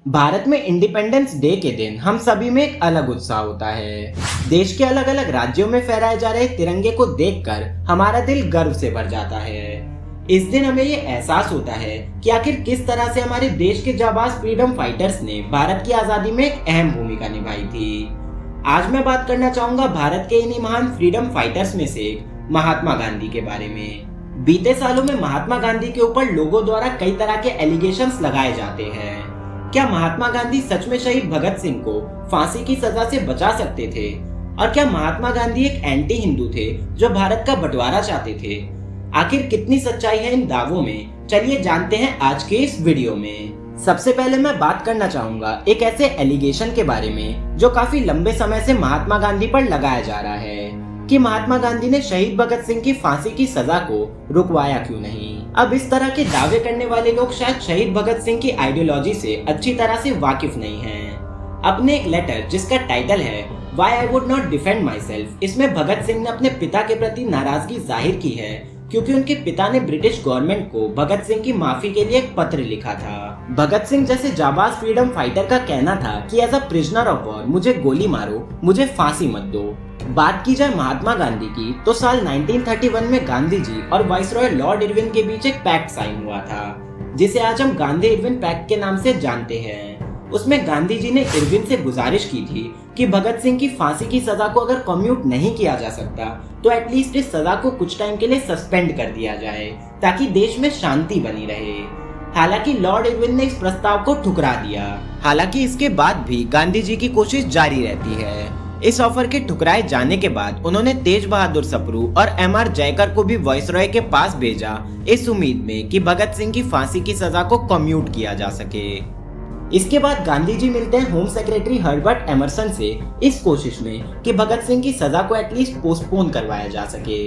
भारत में independence day के दिन हम सभी में एक अलग उत्साह होता है। देश के अलग अलग राज्यों में फहराए जा रहे तिरंगे को देखकर हमारा दिल गर्व से भर जाता है। इस दिन हमें ये एहसास होता है कि आखिर किस तरह से हमारे देश के जाबाज फ्रीडम फाइटर्स ने भारत की आजादी में एक अहम भूमिका निभाई थी। आज मैं बात करना चाहूंगा भारत के इन्हीं महान फ्रीडम फाइटर्स में से महात्मा गांधी के बारे में। बीते सालों में महात्मा गांधी के ऊपर लोगों द्वारा कई तरह के एलिगेशंस लगाए जाते हैं। क्या महात्मा गांधी सच में शहीद भगत सिंह को फांसी की सजा से बचा सकते थे? और क्या महात्मा गांधी एक एंटी हिंदू थे जो भारत का बंटवारा चाहते थे? आखिर कितनी सच्चाई है इन दावों में? चलिए जानते हैं आज के इस वीडियो में। सबसे पहले मैं बात करना चाहूंगा एक ऐसे एलिगेशन के बारे में जो काफी लंबे समय से महात्मा गांधी पर लगाया जा रहा है कि महात्मा गांधी ने शहीद भगत सिंह की फांसी की सजा को रुकवाया क्यों नहीं। अब इस तरह के दावे करने वाले लोग शायद शहीद भगत सिंह की आइडियोलॉजी से अच्छी तरह से वाकिफ नहीं हैं। अपने एक लेटर जिसका टाइटल है Why I Would Not Defend Myself, इसमें भगत सिंह ने अपने पिता के प्रति नाराजगी जाहिर की है क्योंकि उनके पिता ने ब्रिटिश गवर्नमेंट को भगत सिंह की माफी के लिए एक पत्र लिखा था। भगत सिंह जैसे जाबाज फ्रीडम फाइटर का कहना था कि as a prisoner of war मुझे गोली मारो, मुझे फांसी मत दो। बात की जाए महात्मा गांधी की तो साल 1931 में गांधी जी और वाइसरॉय लॉर्ड इरविन के बीच एक पैक्ट साइन हुआ था जिसे आज हम गांधी इरविन पैक्ट के नाम से जानते हैं। उसमें गांधी जी ने इरविन से गुजारिश की थी कि भगत सिंह की फांसी की सजा को अगर कम्यूट नहीं किया जा सकता तो एटलीस्ट इस सजा को कुछ टाइम के लिए सस्पेंड कर दिया जाए ताकि देश में शांति बनी रहे। हालांकि लॉर्ड इरविन ने इस प्रस्ताव को ठुकरा दिया। हालांकि इसके बाद भी गांधी जी की कोशिश जारी रहती है। इस ऑफर के ठुकराए जाने के बाद उन्होंने तेज बहादुर सप्रू और एमआर जयकर को भी वाइसरॉय के पास भेजा इस उम्मीद में कि भगत सिंह की फांसी की सजा को कम्यूट किया जा सके। इसके बाद गांधी जी मिलते हैं होम सेक्रेटरी हर्बर्ट एमरसन से इस कोशिश में कि भगत सिंह की सजा को एटलीस्ट पोस्टपोन करवाया जा सके।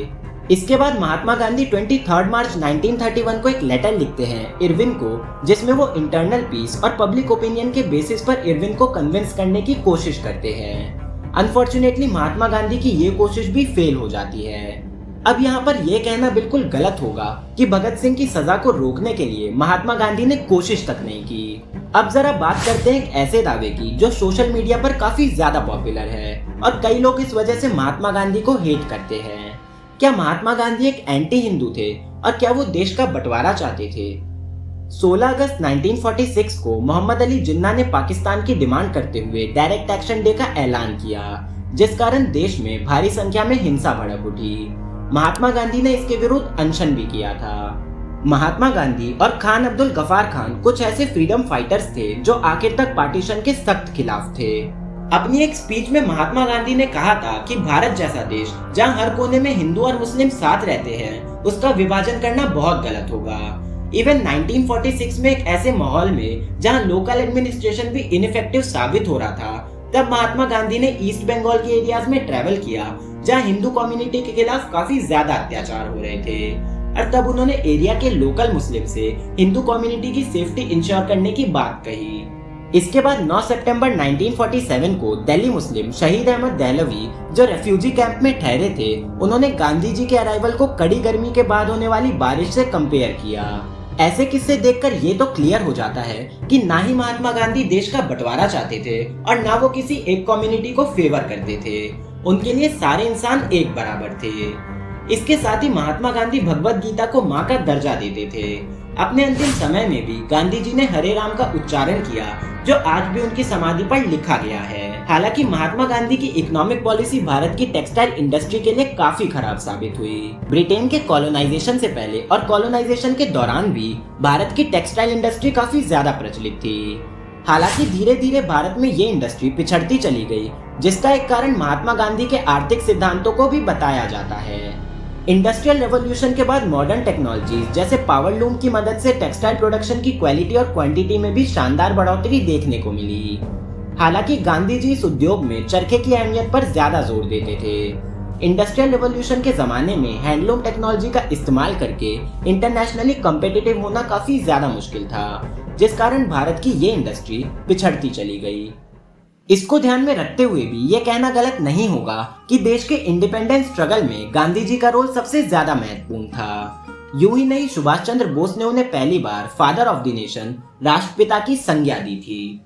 इसके बाद महात्मा गांधी 23 मार्च 1931 को एक लेटर लिखते हैं इरविन को जिसमें वो इंटरनल पीस और पब्लिक ओपिनियन के बेसिस पर इरविन को कन्विंस करने की कोशिश करते हैं। अनफॉर्चुनेटली महात्मा गांधी की ये कोशिश भी फेल हो जाती है। अब यहाँ पर यह कहना बिल्कुल गलत होगा कि भगत सिंह की सजा को रोकने के लिए महात्मा गांधी ने कोशिश तक नहीं की। अब जरा बात करते हैं एक ऐसे दावे की जो सोशल मीडिया पर काफी ज्यादा पॉपुलर है और कई लोग इस वजह से महात्मा गांधी को हेट करते हैं। क्या महात्मा गांधी एक एंटी हिंदू थे और क्या वो देश का बंटवारा चाहते थे? 16 अगस्त 1946 को मोहम्मद अली जिन्ना ने पाकिस्तान की डिमांड करते हुए डायरेक्ट एक्शन डे का ऐलान किया जिस कारण देश में भारी संख्या में हिंसा भड़क उठी। महात्मा गांधी ने इसके विरुद्ध अनशन भी किया था। महात्मा गांधी और खान अब्दुल गफार खान कुछ ऐसे फ्रीडम फाइटर्स थे जो आखिर तक पार्टीशन के सख्त खिलाफ थे। अपनी एक स्पीच में महात्मा गांधी ने कहा था कि भारत जैसा देश जहां हर कोने में हिंदू और मुस्लिम साथ रहते हैं उसका विभाजन करना बहुत गलत होगा। इवन 1946 में एक ऐसे माहौल में जहां लोकल एडमिनिस्ट्रेशन भी इनफेक्टिव साबित हो रहा था तब महात्मा गांधी ने ईस्ट बंगाल के एरियाज में ट्रैवल किया जहां हिंदू कम्युनिटी के खिलाफ काफी ज्यादा अत्याचार हो रहे थे और तब उन्होंने एरिया के लोकल मुस्लिम से हिंदू कम्युनिटी की सेफ्टी इंश्योर करने की बात कही। इसके बाद 9 सितंबर 1947 को दिल्ली मुस्लिम शहीद अहमद दहलवी जो रेफ्यूजी कैंप में ठहरे थे उन्होंने गांधी जी के अराइवल को कड़ी गर्मी के बाद होने वाली बारिश से कंपेयर किया। ऐसे किस्से देखकर ये तो क्लियर हो जाता है कि ना ही महात्मा गांधी देश का बंटवारा चाहते थे और ना वो किसी एक कम्युनिटी को फेवर करते थे। उनके लिए सारे इंसान एक बराबर थे। इसके साथ ही महात्मा गांधी भगवत गीता को माँ का दर्जा देते थे। अपने अंतिम समय में भी गांधी जी ने हरे राम का उच्चारण किया जो आज भी उनकी समाधि पर लिखा गया है। हालांकि महात्मा गांधी की इकोनॉमिक पॉलिसी भारत की टेक्सटाइल इंडस्ट्री के लिए काफी खराब साबित हुई। ब्रिटेन के कॉलोनाइजेशन से पहले और कॉलोनाइजेशन के दौरान भी भारत की टेक्सटाइल इंडस्ट्री काफी ज्यादा प्रचलित थी। हालांकि धीरे धीरे भारत में ये इंडस्ट्री पिछड़ती चली गई जिसका एक कारण महात्मा गांधी के आर्थिक सिद्धांतों को भी बताया जाता है। इंडस्ट्रियल रेवोल्यूशन के बाद मॉडर्न टेक्नोलॉजीज जैसे पावर लूम की मदद से टेक्सटाइल प्रोडक्शन की क्वालिटी और क्वांटिटी में भी शानदार बढ़ोतरी देखने को मिली। हालांकि गांधी जी इस उद्योग में चरखे की अहमियत पर ज्यादा जोर देते थे। इंडस्ट्रियल रेवोल्यूशन के जमाने में हैंडलूम टेक्नोलॉजी का इस्तेमाल करके इंटरनेशनली कम्पिटिटिव होना काफी ज्यादा मुश्किल था जिस कारण भारत की ये इंडस्ट्री पिछड़ती चली गई। इसको ध्यान में रखते हुए भी ये कहना गलत नहीं होगा कि देश के इंडिपेंडेंस स्ट्रगल में गांधी जी का रोल सबसे ज्यादा महत्वपूर्ण था। यूं ही नहीं, सुभाष चंद्र बोस ने उन्हें पहली बार फादर ऑफ द नेशन, राष्ट्रपिता की संज्ञा दी थी।